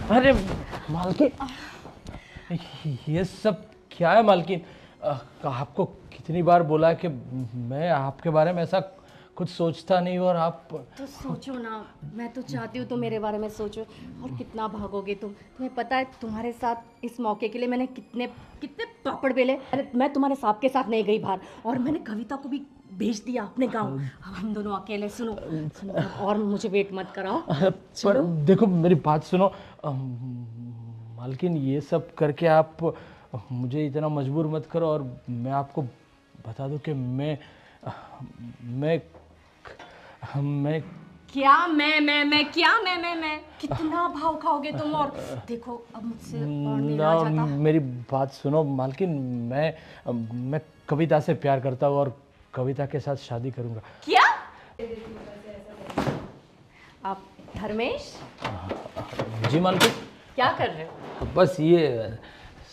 अरे मालकिन, ये सब क्या है मालकिन? आपको कितनी बार बोला कि मैं आपके बारे में ऐसा कुछ सोचता नहीं, और आप तो सोचो ना, मैं तो चाहती हूँ तुम मेरे बारे में सोचो। और कितना भागोगे तुम? तुम्हें पता है तुम्हारे साथ इस मौके के लिए मैंने कितने कितने पापड़ बेले। अरे मैं तुम्हारे साहब के साथ नहीं गई बाहर, और मैंने कविता को भी भेज दिया अपने गांव। अब हम दोनों अकेले। सुनो सुनो, और मुझे वेट मत कराओ। पर चलो। देखो मेरी बात सुनो। मालकिन, ये सब करके आप मुझे इतना मजबूर मत करो। और मैं आपको बता दूं कि मैं मैं क्या मैं क्या मैं कितना भाव खाओगे तुम? और देखो अब मुझसे और नहीं ना, रहा जाता। मेरी बात सुनो मालकिन। मैं कविता से प्यार करता हूँ और कविता के साथ शादी करूँगा। क्या? आप धर्मेश जी मालकिन। क्या कर रहे हो? बस ये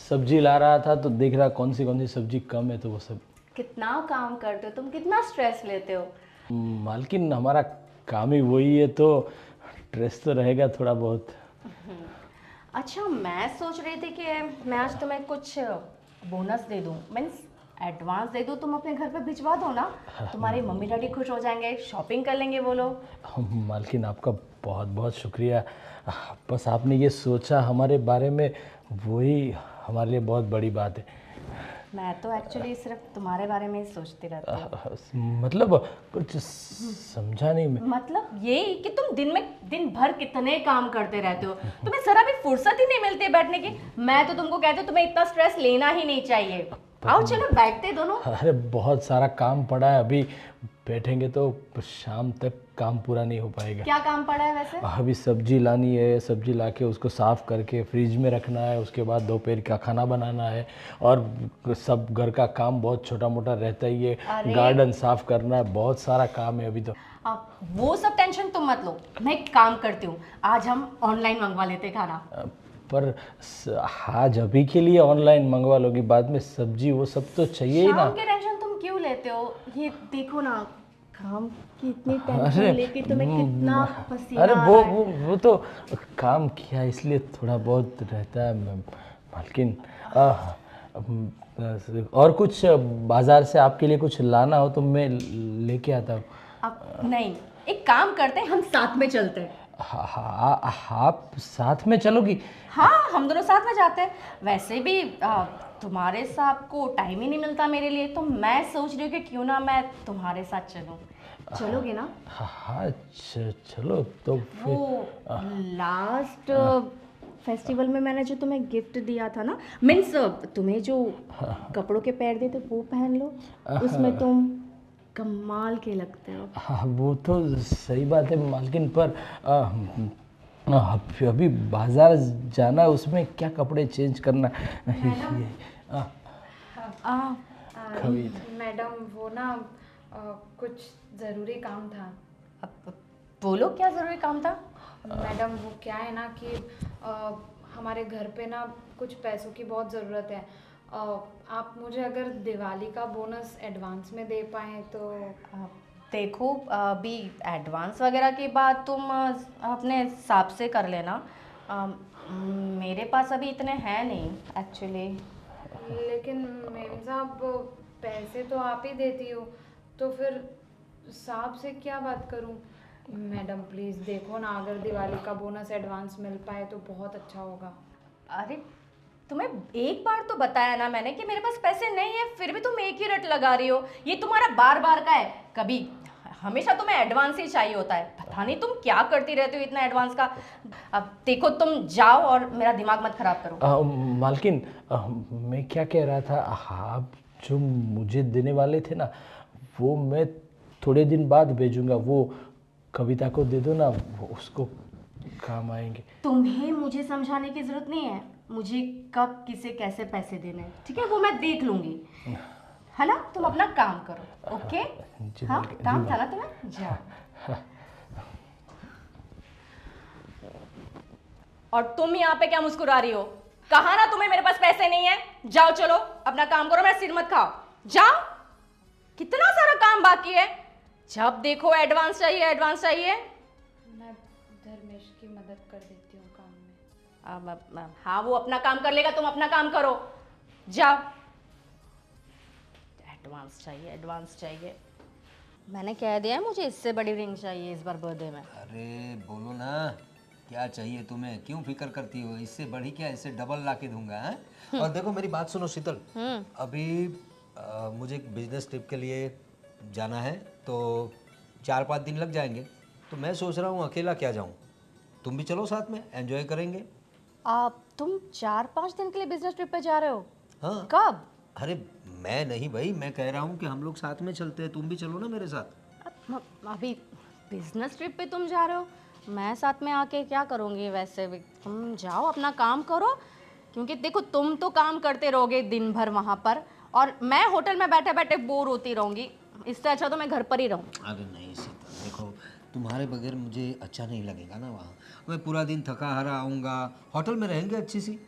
सब्जी ला रहा था, तो देख रहा कौन सी सब्जी कम है, तो वो सब। कितना काम करते हो तुम, कितना स्ट्रेस लेते हो? मालकिन, हमारा काम ही वही है, तो स्ट्रेस तो रहेगा थोड़ा बहुत। अच्छा, मैं सोच रही थी कि मैं आज तुम्हें कुछ बोनस दे दूं, मीन्स एडवांस दे दूं। तुम अपने घर पे भिजवा दो ना, तुम्हारे मम्मी डैडी खुश हो जाएंगे, शॉपिंग कर लेंगे वो लोग। मालकिन, आपका बहुत बहुत शुक्रिया। बस आपने ये सोचा हमारे बारे में, वही हमारे लिए बहुत बड़ी बात है। मैं तो एक्चुअली सिर्फ तुम्हारे बारे में ही सोचती रहती हूँ। मतलब कुछ समझा नहीं मैं। मतलब ये कि तुम दिन भर कितने काम करते रहते हो, तुम्हें जरा भी फुर्सत ही नहीं मिलती है बैठने की। मैं तो तुमको कहती हूँ तुम्हें इतना स्ट्रेस लेना ही नहीं चाहिए। आओ चलो बैठते दोनों। अरे बहुत सारा काम पड़ा है, अभी बैठेंगे तो शाम तक काम पूरा नहीं हो पाएगा। क्या काम पड़ा है वैसे? अभी सब्जी लानी है, सब्जी लाके उसको साफ़ करके फ्रिज में रखना है, उसके बाद दोपहर का खाना बनाना है, और सब घर का काम बहुत छोटा मोटा रहता ही है। अरे गार्डन साफ़ करना है, बहुत सारा काम है अभी तो। अब वो सब टेंशन तुम मत लो, मैं एक काम करती हूँ, आज हम ऑनलाइन मंगवा लेते खाना। पर आज अभी के लिए ऑनलाइन मंगवा लोगी, बाद में सब्जी वो सब तो चाहिए ही ना। शाम के टेंशन तुम क्यों लेते हो? ये देखो ना, काम की इतनी टेंशन अरे लेके तुम्हें कितना अरे पसीना आ रहा है। वो तो काम किया इसलिए थोड़ा बहुत रहता है मालकिन। और कुछ बाजार से आपके लिए कुछ लाना हो तो मैं लेके आता हूँ। अब नहीं, एक काम करते हैं, हम साथ में चलते हैं। आप साथ में चलोगी? हाँ, हम दोनों साथ में जाते हैं। वैसे भी तुम्हारे साथ को टाइम ही नहीं मिलता मेरे लिए, तो मैं सोच रही हूँ कि क्यों ना मैं तुम्हारे साथ चलूँ। चलोगे ना? हाँ, चलो तो वो फिर। लास्ट फेस्टिवल में मैंने जो तुम्हें गिफ्ट दिया था ना, मीन्स तुम्हें जो कपड़ों के पैर देते वो पहन लो, उसमें तुम कमाल के लगते हो। हाँ, वो तो सही बात है मालकिन, पर अभी बाजार जाना है, उसमें क्या कपड़े चेंज करना है ये। आ, कविता, मैडम वो ना कुछ ज़रूरी काम था। अब बोलो क्या ज़रूरी काम था? मैडम वो क्या है ना कि हमारे घर पे ना कुछ पैसों की बहुत ज़रूरत है। आप मुझे अगर दिवाली का बोनस एडवांस में दे पाएँ तो। आ, देखो अभी एडवांस वगैरह की बात तुम अपने हिसाब से कर लेना। मेरे पास अभी इतने हैं नहीं एक्चुअली। लेकिन मेम साहब पैसे तो आप ही देती हो, तो फिर साहब से क्या बात करूं? मैडम प्लीज़ देखो ना, अगर दिवाली का बोनस एडवांस मिल पाए तो बहुत अच्छा होगा। अरे तुम्हें एक बार तो बताया ना मैंने कि मेरे पास पैसे नहीं है, फिर भी तुम एक ही रट लगा रही हो। ये तुम्हारा बार बार का है, कभी हमेशा तुम्हें एडवांस ही चाहिए होता है। पता नहीं तुम क्या करती रहती हो इतना एडवांस का। अब देखो तुम जाओ और मेरा दिमाग मत खराब करो। मालकिन, मैं क्या कह रहा था, आप जो मुझे देने वाले थे ना, वो मैं थोड़े दिन बाद भेजूंगा। वो कविता को दे दो ना, वो उसको काम आएंगे। तुम्हें मुझे समझाने की जरूरत नहीं है, मुझे कब किसे कैसे पैसे देने हैं, ठीक है, वो मैं देख लूंगी, है ना? तुम अपना काम करो, ओके? जी हाँ, मालकिन, काम जी था ना तुम्हें, जाओ। और तुम यहाँ पे क्या मुस्कुरा रही हो? कहा ना तुम्हें मेरे पास पैसे नहीं है। जाओ चलो अपना काम करो, मेरा सिर मत खाओ, जाओ। कितना सारा काम बाकी है, जब देखो एडवांस चाहिए एडवांस चाहिए। मैं धर्मेश की मदद कर देती हूँ काम में। हाँ वो अपना काम कर लेगा, तुम अपना काम करो, जाओ। एडवांस चाहिए, एडवांस चाहिए। मैंने कह दिया है मुझे इससे बड़ी रिंग चाहिए इस बार बर्थडे में। अरे बोलो ना, क्या चाहिए तुम्हें, क्यों फिक्र करती हो? इससे बढ़ी क्या, इससे डबल ला के दूंगा है? और देखो मेरी बात सुनो शीतल, अभी मुझे एक बिजनेस ट्रिप के लिए जाना है, तो 4-5 दिन लग जाएंगे। तो मैं सोच रहा हूँ अकेला क्या जाऊँ, तुम भी चलो साथ में, एंजॉय करेंगे। तुम 4-5 दिन के लिए बिजनेस ट्रिप पे जा रहे हो? हाँ। कब? अरे मैं नहीं भाई, मैं कह रहा हूँ कि हम लोग साथ में चलते हैं, तुम भी चलो ना मेरे साथ। अभी बिजनेस ट्रिप पे तुम जा रहे हो, मैं साथ में आके क्या करूँगी? वैसे भी तुम जाओ अपना काम करो, क्योंकि देखो तुम तो काम करते रहोगे दिन भर वहाँ पर, और मैं होटल में बैठे बैठे बोर होती रहूँगी। इससे अच्छा तो मैं घर पर ही रहूँ। अरे नहीं शीतल, देखो तुम्हारे बगैर मुझे अच्छा नहीं लगेगा ना वहाँ। मैं पूरा दिन थका हारा आऊँगा, होटल में रहेंगे अच्छी सी,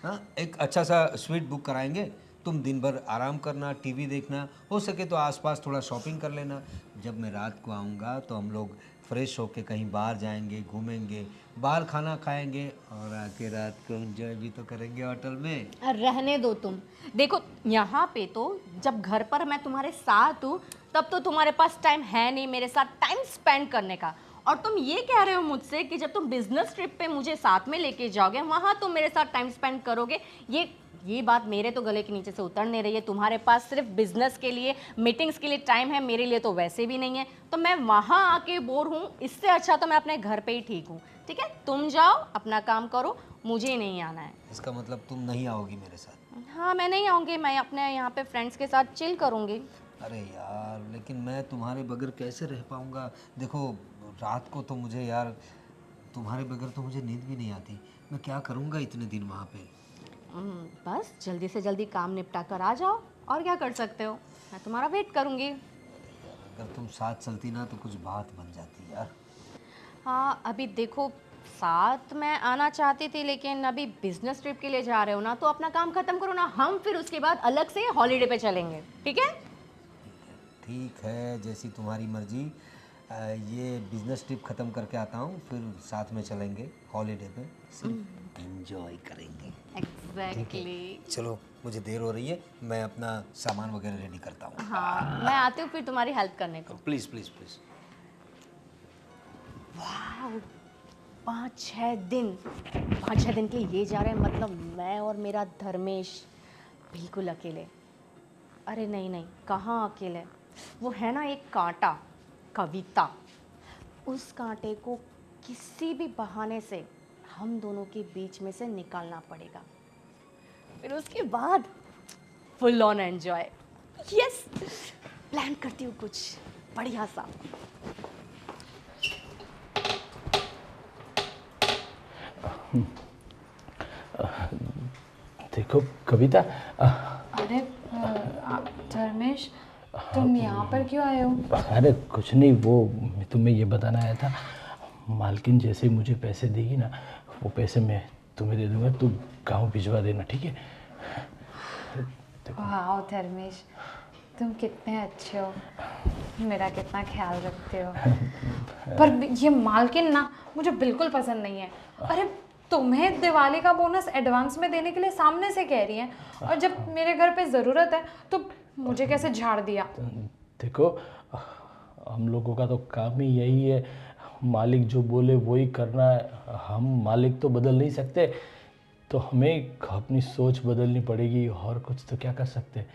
हाँ एक अच्छा सा स्वीट बुक कराएंगे, तुम दिन भर आराम करना, टीवी देखना, हो सके तो आसपास थोड़ा शॉपिंग कर लेना। जब मैं रात को आऊँगा तो हम लोग फ्रेश होके कहीं बाहर जाएंगे, घूमेंगे, बाहर खाना खाएंगे, और आके रात को एंजॉय भी तो करेंगे होटल में। रहने दो तुम। देखो यहाँ पे तो जब घर पर मैं तुम्हारे साथ हूँ तब तो तुम्हारे पास टाइम है नहीं मेरे साथ टाइम स्पेंड करने का, और तुम ये कह रहे हो मुझसे कि जब तुम बिजनेस ट्रिप पे मुझे साथ में लेके जाओगे वहाँ तुम मेरे साथ टाइम स्पेंड करोगे। ये बात मेरे तो गले के नीचे से उतर नहीं रही है। तुम्हारे पास सिर्फ बिजनेस के लिए, मीटिंग्स के लिए टाइम है, मेरे लिए तो वैसे भी नहीं है। तो मैं वहाँ आके बोर हूँ, इससे अच्छा तो मैं अपने घर पे ही ठीक हूँ। ठीक है, तुम जाओ अपना काम करो, मुझे नहीं आना है। इसका मतलब तुम नहीं आओगी मेरे साथ? हाँ मैं नहीं आऊँगी, मैं अपने यहाँ पे फ्रेंड्स के साथ चिल करूँगी। अरे यार, लेकिन मैं तुम्हारे बगैर कैसे रह पाऊँगा? देखो रात को तो मुझे यार तुम्हारे बगैर तो मुझे नींद भी नहीं आती। मैं क्या करूँगा इतने दिन वहाँ पे? बस जल्दी से जल्दी काम निपटा कर आ जाओ, और क्या कर सकते हो, मैं तुम्हारा वेट करूँगी। अगर तुम साथ चलती ना तो कुछ बात बन जाती यार। हाँ अभी देखो, साथ मैं आना चाहती थी लेकिन अभी बिजनेस ट्रिप के लिए जा रहे हो ना, तो अपना काम खत्म करो ना, हम फिर उसके बाद अलग से हॉलीडे पे चलेंगे। ठीक है? ठीक है, जैसी तुम्हारी मर्जी। ये बिजनेस ट्रिप ख़त्म करके आता हूँ, फिर साथ में चलेंगे हॉलीडे पे, सिर्फ एंजॉय करेंगे। एग्जैक्टली। चलो मुझे देर हो रही है, मैं अपना सामान वगैरह रेडी करता हूँ। हाँ मैं आती हूँ फिर तुम्हारी हेल्प करने को। Please please please. 5-6 दिन के लिए ये जा रहे हैं, मतलब मैं और मेरा धर्मेश बिल्कुल अकेले। अरे नहीं नहीं, कहाँ अकेले, वो है ना एक कांटा, कविता। उस कांटे को किसी भी बहाने से हम दोनों के बीच में से निकालना पड़ेगा, फिर उसके बाद full on enjoy. Yes, plan करती हूँ कुछ बढ़िया सा। देखो कविता, अरे धर्मेश, तुम यहाँ पर क्यों आए हो? अरे कुछ नहीं, वो मैं तुम्हें ये बताना आया था, मालकिन जैसे ही मुझे पैसे देगी ना, वो पैसे मैं तुम्हें दे दूंगा, तू गांव भिजवा देना, ठीक है? वाह धर्मेश, तुम कितने अच्छे हो, मेरा कितना ख्याल रखते हो। पर ये मालकिन ना मुझे बिल्कुल पसंद नहीं है। अरे तुम्हें दिवाली का बोनस एडवांस में देने के लिए सामने से कह रही हैं, और जब मेरे घर पे ज़रूरत है तो मुझे कैसे झाड़ दिया। देखो हम लोगों का तो काम ही यही है, मालिक जो बोले वही करना है। हम मालिक तो बदल नहीं सकते, तो हमें अपनी सोच बदलनी पड़ेगी, और कुछ तो क्या कर सकते हैं।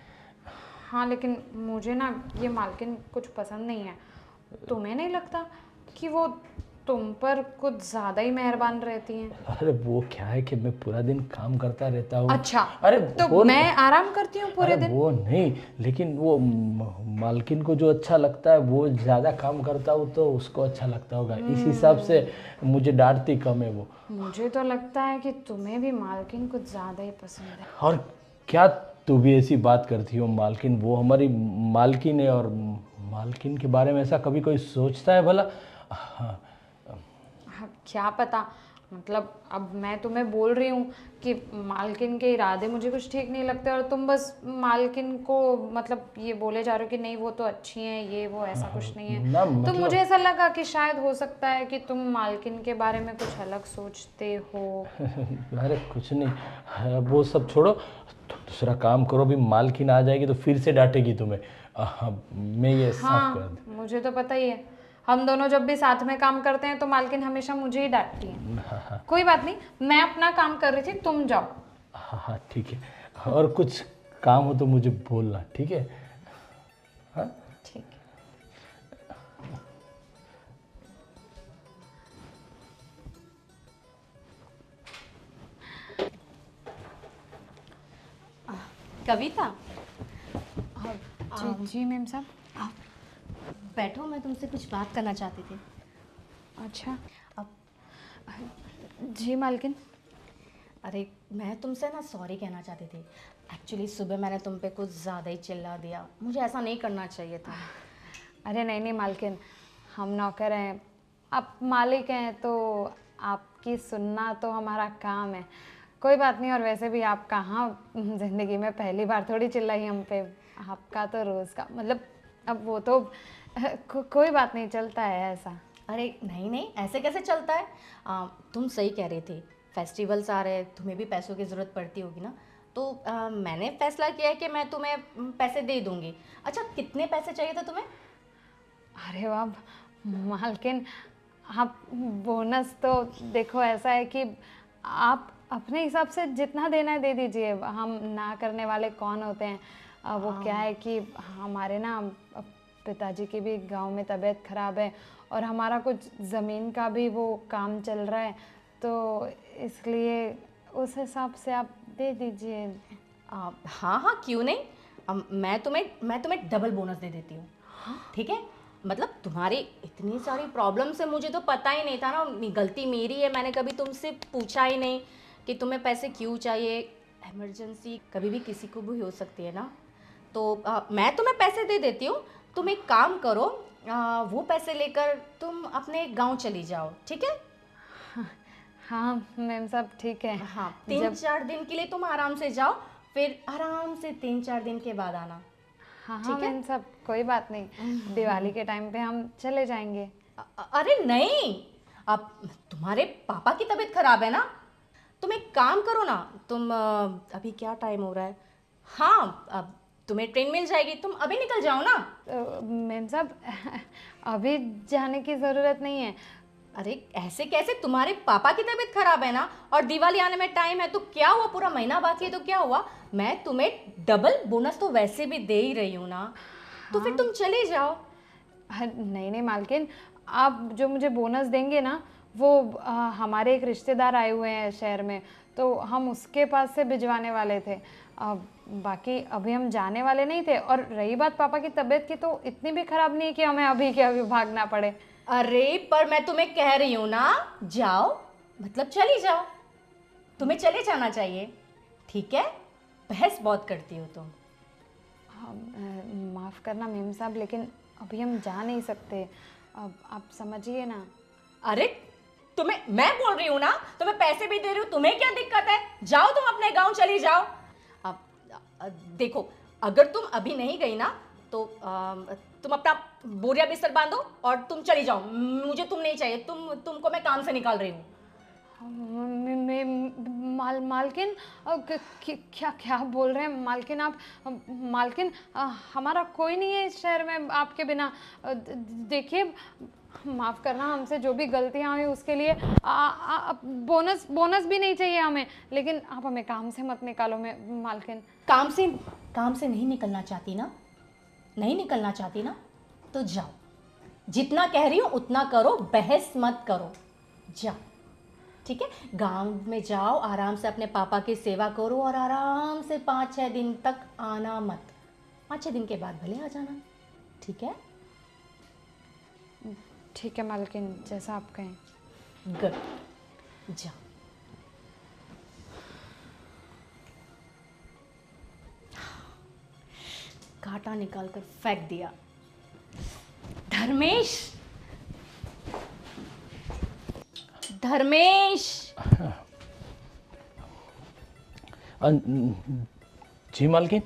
हाँ लेकिन मुझे ना ये मालकिन कुछ पसंद नहीं है। तुम्हें नहीं लगता कि वो तुम पर कुछ ज़्यादा ही मेहरबान रहती हैं? अरे वो क्या है कि मैं पूरा दिन काम करता रहता हूँ। अच्छा, अरे तो वो मैं आराम करती हूँ पूरे अरे दिन? वो नहीं, लेकिन वो मालकिन को जो अच्छा लगता है, वो ज़्यादा काम करता हूँ तो उसको अच्छा लगता होगा, इस हिसाब से मुझे डांटती कम है वो। मुझे तो लगता है कि तुम्हें भी मालकिन कुछ ज़्यादा ही पसंद है। और क्या तू भी ऐसी बात करती हो? मालकिन वो हमारी मालकिन है, और मालकिन के बारे में ऐसा कभी कोई सोचता है भला? हाँ, हाँ, क्या पता, मतलब अब मैं तुम्हें बोल रही हूँ कि मालकिन के इरादे मुझे कुछ ठीक नहीं लगते और तुम बस मालकिन को मतलब ये बोले जा रहे हो कि नहीं वो तो अच्छी हैं, ये वो ऐसा कुछ नहीं है। ना तो मतलब मुझे ऐसा लगा कि शायद हो सकता है कि तुम मालकिन के बारे में कुछ अलग सोचते हो। अरे कुछ नहीं, वो सब छोड़ो, तो दूसरा काम करो, अभी मालकिन आ जाएगी तो फिर से डांटेगी तुम्हें। मैं ये साफ कर हाँ मुझे तो पता ही है, हम दोनों जब भी साथ में काम करते हैं तो मालकिन हमेशा मुझे ही डांटती है। कोई बात नहीं, मैं अपना काम कर रही थी, तुम जाओ। हाँ हाँ ठीक है, और कुछ काम हो तो मुझे बोलना, ठीक है? हाँ ठीक है। कविता, जी जी मैम साहब। बैठो, मैं तुमसे कुछ बात करना चाहती थी। अच्छा अब जी मालकिन। अरे मैं तुमसे ना सॉरी कहना चाहती थी। एक्चुअली सुबह मैंने तुम पे कुछ ज़्यादा ही चिल्ला दिया, मुझे ऐसा नहीं करना चाहिए था। अरे नहीं नहीं मालकिन, हम नौकर हैं, आप मालिक हैं, तो आपकी सुनना तो हमारा काम है। कोई बात नहीं, और वैसे भी आप कहाँ ज़िंदगी में पहली बार थोड़ी चिल्लाई हम पे, आपका तो रोज़ का मतलब, अब वो तो कोई बात नहीं, चलता है ऐसा। अरे नहीं नहीं, ऐसे कैसे चलता है? तुम सही कह रही थी, फेस्टिवल्स आ रहे हैं, तुम्हें भी पैसों की ज़रूरत पड़ती होगी ना, तो मैंने फैसला किया है कि मैं तुम्हें पैसे दे दूँगी। अच्छा, कितने पैसे चाहिए थे तुम्हें? अरे वाह मालकिन, आप बोनस तो देखो ऐसा है कि आप अपने हिसाब से जितना देना है दे दीजिए, हम ना करने वाले कौन होते हैं। वो क्या है कि हमारे ना पिताजी की भी गांव में तबीयत ख़राब है और हमारा कुछ ज़मीन का भी वो काम चल रहा है, तो इसलिए उस हिसाब से आप दे दीजिए। हाँ हाँ, क्यों नहीं। मैं तुम्हें डबल बोनस दे देती हूँ, ठीक है? मतलब तुम्हारी इतनी सारी प्रॉब्लम से मुझे तो पता ही नहीं था ना, गलती मेरी है, मैंने कभी तुमसे पूछा ही नहीं कि तुम्हें पैसे क्यों चाहिए। इमरजेंसी कभी भी किसी को भी हो सकती है ना, तो मैं तुम्हें पैसे दे देती हूँ। तुम एक काम करो, वो पैसे लेकर तुम अपने गांव चली जाओ, ठीक है? हाँ मैम साहब ठीक है। हाँ, 3-4 दिन के लिए तुम आराम से जाओ, फिर आराम से 3-4 दिन के बाद आना। हाँ ठीक हाँ है? मैम साहब, कोई बात नहीं, दिवाली के टाइम पे हम चले जाएंगे। अरे नहीं, अब तुम्हारे पापा की तबीयत खराब है ना, तुम एक काम करो ना, तुम अभी क्या टाइम हो रहा है? हाँ, अब तुम्हें ट्रेन मिल जाएगी, तुम अभी निकल जाओ ना। मैम साहब अभी जाने की ज़रूरत नहीं है। अरे ऐसे कैसे, तुम्हारे पापा की तबीयत खराब है ना, और दिवाली आने में टाइम है, तो क्या हुआ, पूरा महीना बाकी है तो क्या हुआ? मैं तुम्हें डबल बोनस तो वैसे भी दे ही रही हूँ ना, तो फिर तुम चले जाओ। नहीं नहीं मालकिन, आप जो मुझे बोनस देंगे ना, वो हमारे एक रिश्तेदार आए हुए हैं शहर में, तो हम उसके पास से भिजवाने वाले थे। बाकी अभी हम जाने वाले नहीं थे, और रही बात पापा की तबीयत की, तो इतनी भी ख़राब नहीं है कि हमें अभी के अभी भागना पड़े। अरे पर मैं तुम्हें कह रही हूँ ना, जाओ, मतलब चली जाओ, तुम्हें चले जाना चाहिए, ठीक है? बहस बहुत करती हो तुम। माफ़ करना मेम साहब, लेकिन अभी हम जा नहीं सकते, अब आप समझिए ना। अरे तुम्हें मैं बोल रही हूँ ना, तुम्हें पैसे भी दे रही हूँ, तुम्हें क्या दिक्कत है? जाओ, तुम अपने गांव चली जाओ। अब देखो, अगर तुम अभी नहीं गई ना, तो तुम अपना बोरिया बिस्तर बांधो और तुम चली जाओ, मुझे तुम नहीं चाहिए, तुमको मैं काम से निकाल रही हूँ। मालकिन क्या क्या बोल रहे हैं मालकिन आप? मालकिन हमारा कोई नहीं है इस शहर में आपके बिना। देखिए, माफ़ करना, हमसे जो भी गलतियाँ हुई उसके लिए बोनस भी नहीं चाहिए हमें, लेकिन आप हमें काम से मत निकालो मालकिन। काम से नहीं निकलना चाहती ना, नहीं निकलना चाहती ना, तो जाओ, जितना कह रही हो उतना करो, बहस मत करो, जाओ, ठीक है? गांव में जाओ, आराम से अपने पापा की सेवा करो, और आराम से 5-6 दिन तक आना मत, 5-6 दिन के बाद भले आ जाना, ठीक है? ठीक है मालकिन, जैसा आप कहें। गुड, जाओ। कांटा निकाल कर फेंक दिया। धर्मेश, धर्मेश। जी मालकिन।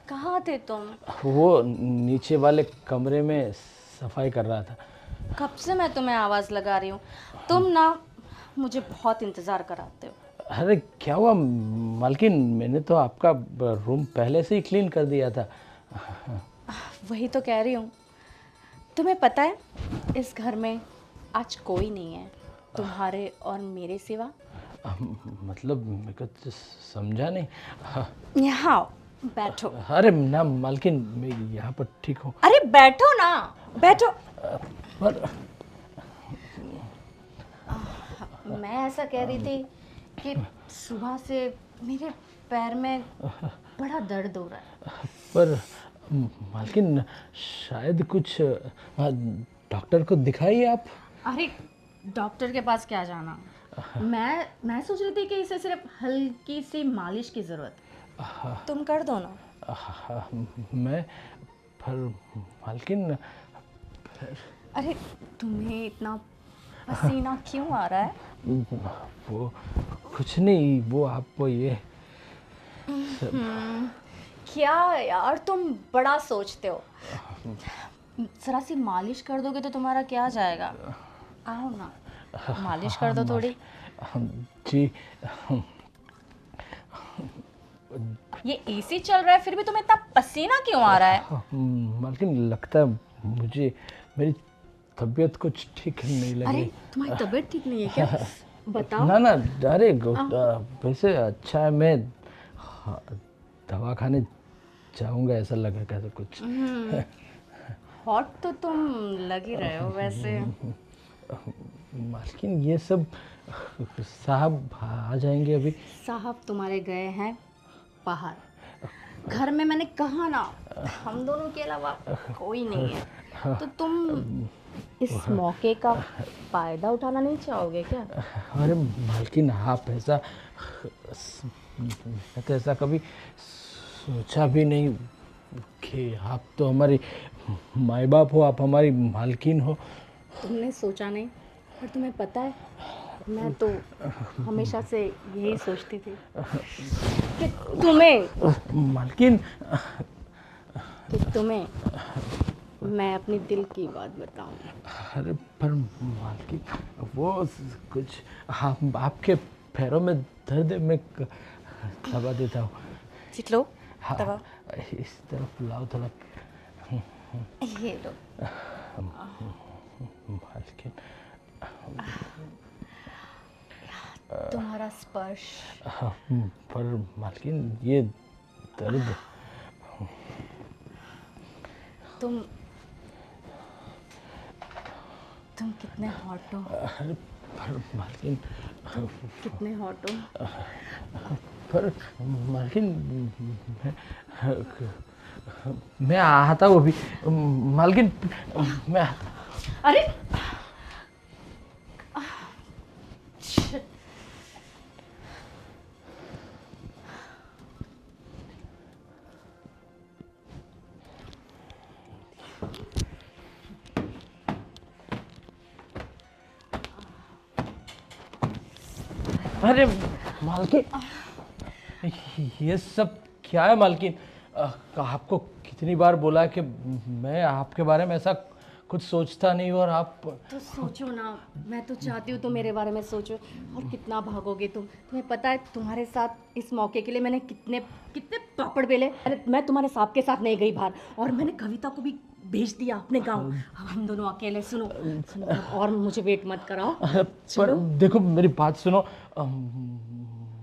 कहाँ थे तुम? वो नीचे वाले कमरे में सफाई कर रहा था। कब से मैं तुम्हें आवाज़ लगा रही हूँ, तुम ना मुझे बहुत इंतज़ार कराते हो। अरे क्या हुआ मालकिन, मैंने तो आपका रूम पहले से ही क्लीन कर दिया था। वही तो कह रही हूँ। तुम्हें पता है इस घर में आज कोई नहीं है तुम्हारे और मेरे सिवा। मतलब मैं को तो समझा नहीं। यहाँ आओ, बैठो। अरे ना मालकिन, मैं यहाँ पर ठीक हूँ। अरे बैठो ना, बैठो। पर मैं ऐसा कह रही थी कि सुबह से मेरे पैर में बड़ा दर्द हो रहा है। पर मालकिन शायद कुछ डॉक्टर को दिखाइए आप। अरे डॉक्टर के पास क्या जाना, मैं सोच रही थी कि इसे सिर्फ हल्की सी मालिश की ज़रूरत है, तुम कर दो ना। मैं पर मालकिन। अरे तुम्हें इतना पसीना क्यों आ रहा है? वो कुछ नहीं, वो आपको ये क्या यार, तुम बड़ा सोचते हो। जरा सी मालिश कर दोगे तो तुम्हारा क्या जाएगा। आओ ना, मालिश कर दो थोड़ी। जी। ये एसी चल रहा है फिर भी तुम्हें इतना पसीना क्यों आ रहा है? मालकिन लगता है मुझे मेरी तबीयत कुछ ठीक नहीं लग अरे रही। तुम्हारी तबीयत ठीक नहीं है क्या? बताओ। ना ना, अरे वैसे अच्छा है, मैं दवा खाने जाऊंगा, ऐसा लगा कैसे कुछ। हॉट तो तुम लग ही रहे हो वैसे। मालकिन ये सब साहब आ जाएंगे अभी। साहब तुम्हारे गए हैं बाहर, घर में मैंने कहा ना हम दोनों के अलावा कोई नहीं है, तो तुम इस मौके का फायदा उठाना नहीं चाहोगे क्या? अरे मालकिन आप ऐसा, मैं तो ऐसा कभी सोचा भी नहीं कि आप तो हमारी माई बाप हो, आप हमारी मालकिन हो। तुमने सोचा नहीं, पर तुम्हें पता है मैं तो हमेशा से यही सोचती थी कि मालकिन तुम्हें मैं अपनी दिल की बात बताऊं। अरे पर मालकिन वो कुछ आपके पैरों में दर्द है, मैं दबा देता हूँ। लो हाँ, दवा। इस तरफ लाओ थोड़ा। ये लो। मालकिन तुम्हारा स्पर्श। पर मालकिन ये दर्द। तुम कितने हॉट हो। अरे पर मालकिन, कितने हॉट हो। पर मालकिन मैं आता हूँ अभी। मालकिन मैं। अरे अरे मालकिन ये सब क्या है मालकिन? आपको कितनी बार बोला कि मैं आपके बारे में ऐसा कुछ सोचता नहीं हूँ, और आप तो सोचो ना, मैं तो चाहती हूँ तुम मेरे बारे में सोचो, और कितना भागोगे तुम। तुम्हें पता है तुम्हारे साथ इस मौके के लिए मैंने कितने कितने पापड़ बेले। अरे मैं तुम्हारे साहब के साथ नहीं गई बाहर, और मैंने कविता को भी भेज दिया अपने गांव। अब हम दोनों अकेले। सुनो सुनो, और मुझे वेट मत कराओ। पर देखो मेरी बात सुनो।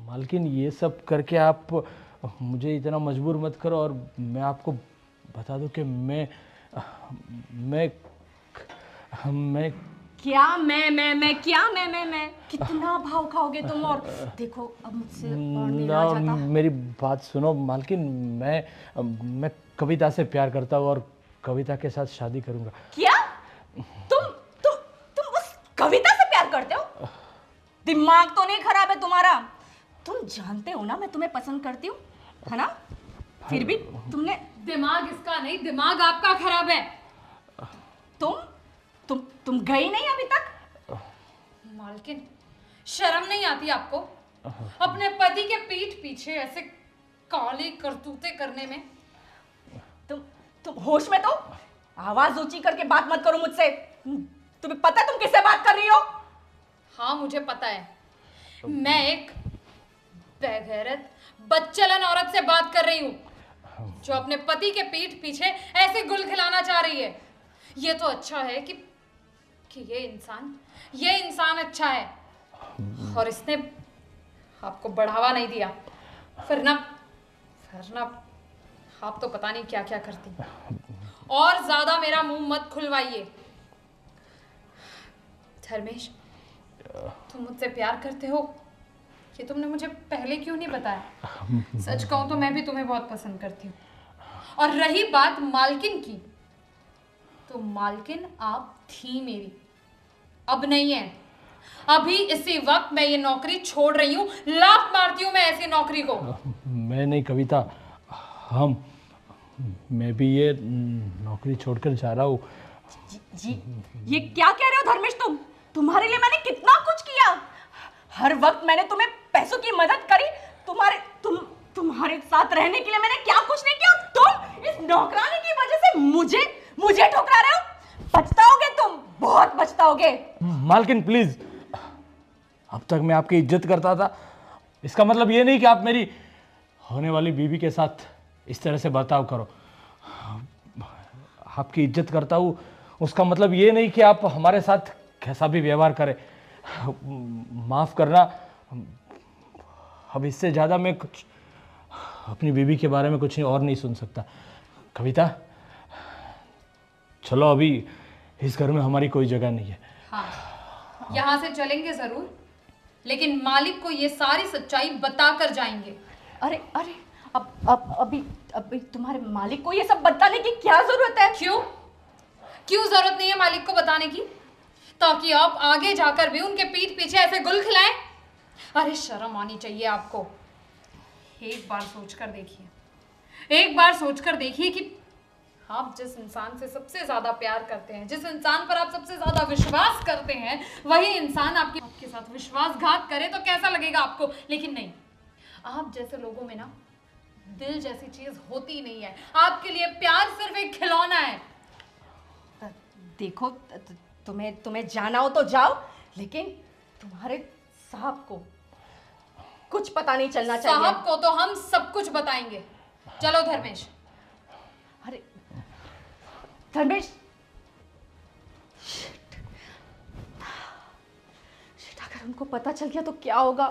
मालकिन ये सब करके आप मुझे इतना मजबूर मत करो, और मैं आपको बता दूं कि मैं क्या मैं कितना भाव खाओगे तुम? और देखो अब मुझसे और नहीं रहा जाता। मेरी बात सुनो मालकिन, मैं कविता से प्यार करता हूँ, और कविता के साथ शादी करूंगा। क्या? तुम उस कविता से प्यार करते हो? दिमाग तो नहीं खराब है तुम्हारा? तुम जानते हो ना मैं तुम्हें पसंद करती हूँ, है ना? फिर भी तुमने। दिमाग इसका नहीं, दिमाग आपका खराब है। तुम गई नहीं अभी तक? मालकिन, शर्म नहीं आती आपको अपने पति के पीठ पीछे ऐसे काली करतूतें करने में? तुम होश में? तो आवाज ऊंची करके बात मत करो मुझसे। तुम्हें पता है तुम किससे बात कर रही हो? हाँ, मुझे पता है। मैं एक बेगैरत बदचलन औरत से बात कर रही हूँ जो अपने पति के पीठ पीछे ऐसे गुल खिलाना चाह रही है। ये तो अच्छा है कि ये इंसान अच्छा है और इसने आपको बढ़ावा नहीं दिया, फिर ना आप तो पता नहीं क्या क्या करती। और ज्यादा मेरा मुंह मत खुलवाइए। धर्मेश, तुम मुझसे प्यार करते हो, ये तुमने मुझे पहले क्यों नहीं बताया? सच कहूं तो मैं भी तुम्हें बहुत पसंद करती हूँ। और रही बात मालकिन की, तो मालकिन आप थी मेरी, अब नहीं है। अभी इसी वक्त मैं ये नौकरी छोड़ रही हूँ, लात मारती हूँ मैं ऐसी नौकरी को। मैं नहीं कविता, मैं भी ये नौकरी छोड़कर जा रहा हूँ। जी, ये क्या कह रहे हो धर्मेश? तुम्हारे लिए मैंने कितना कुछ किया। हर वक्त मैंने तुम्हें पैसों की मदद करी। तुम्हारे साथ रहने के लिए मैंने क्या कुछ नहीं किया। तुम इस नौकरानी की वजह से मुझे ठुकरा रहे हो। पछताओगे तुम, बहुत पछताओगे। मालकिन प्लीज, अब तक मैं आपकी इज्जत करता था, इसका मतलब ये नहीं कि आप मेरी होने वाली बीवी के साथ इस तरह से बर्ताव करो। आपकी इज्जत करता हूँ, उसका मतलब ये नहीं कि आप हमारे साथ कैसा भी व्यवहार करें। माफ़ करना, अब इससे ज़्यादा मैं कुछ अपनी बीवी के बारे में कुछ और नहीं सुन सकता। कविता, चलो, अभी इस घर में हमारी कोई जगह नहीं है। हाँ, यहाँ से चलेंगे जरूर, लेकिन मालिक को ये सारी सच्चाई बताकर जाएंगे। अरे अभी तुम्हारे मालिक को ये सब बताने की क्या जरूरत है? क्यों जरूरत नहीं है मालिक को बताने की? ताकि आप आगे जाकर भी उनके पीठ पीछे ऐसे गुल खिलाएं? अरे शर्म आनी चाहिए आपको। एक बार सोचकर देखिए कि आप जिस इंसान से सबसे ज्यादा प्यार करते हैं, जिस इंसान पर आप सबसे ज्यादा विश्वास करते हैं, वही इंसान आपके साथ विश्वासघात करे तो कैसा लगेगा आपको? लेकिन नहीं, आप जैसे लोगों में ना दिल जैसी चीज होती नहीं है। आपके लिए प्यार सिर्फ एक खिलौना है। देखो, तुम्हें जाना हो तो जाओ, लेकिन तुम्हारे साहब को कुछ पता नहीं चलना चाहिए। साहब को तो हम सब कुछ बताएंगे। चलो धर्मेश। अरे धर्मेश, शिट, अगर उनको पता चल गया तो क्या होगा?